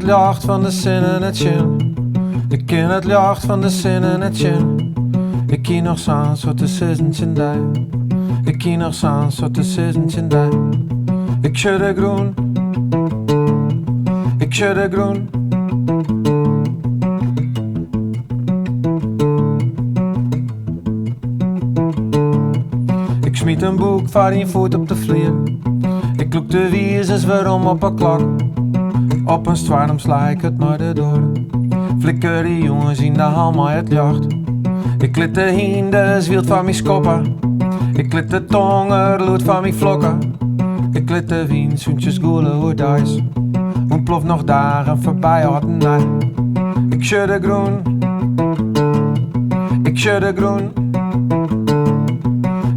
het licht van de zin en het zin. Ik ken het licht van de zin en het zin. Ik ken nog sans wat de zizentje daar. Ik ken nog sans wat de zizentje daar. Ik schudde groen. Ik schudde groen. Ik smiet een boek voor je voet op de vlier. Ik loop de wieses waarom op een klok. Op een zwaardem sla ik het naar de door. Flikker die jongens in de hal maar het jacht. Ik liet de hinde zwielt van mijn skoppen. Ik liet de tonger lood van mijn vlokken. Ik liet de wien zoentjes goelen hoe dice. Ontploft nog dagen voorbij had een nacht. Ik schudde groen. Ik schudde groen.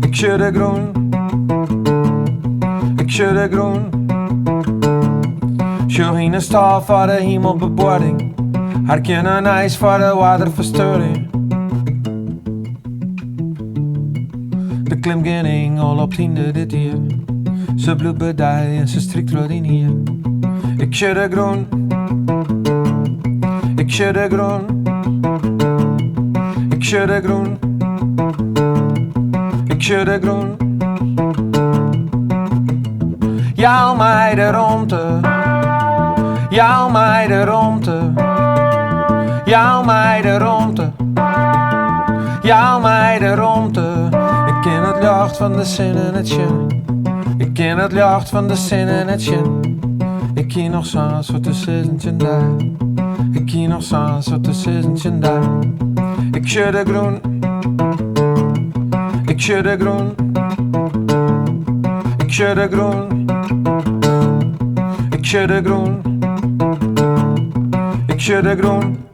Ik schudde groen. Ik schudde groen. Sjogine staal voor de hemelbeboording. Herken een ijs voor de waterverstoring. De klim ging al op 10e dit jaar. Ze bloed bedij en ze strikt rood in hier. Ik schudde groen. Ik schudde groen. Ik schudde groen. Ik schudde groen. Jou mij de romte. Jou mij de romte. Jou mij de romte. Jou mij de romte. Ik ken het licht van de zin en het zin. Ik ken het licht van de zin en het zin. Ik ken nog sans wat de zizentje daar. Ik ken nog sans wat de zizentje daar. Ik schudde groen. Ik schudde groen. Ik schudde groen. Ik schudde groen. Ik schudde groen.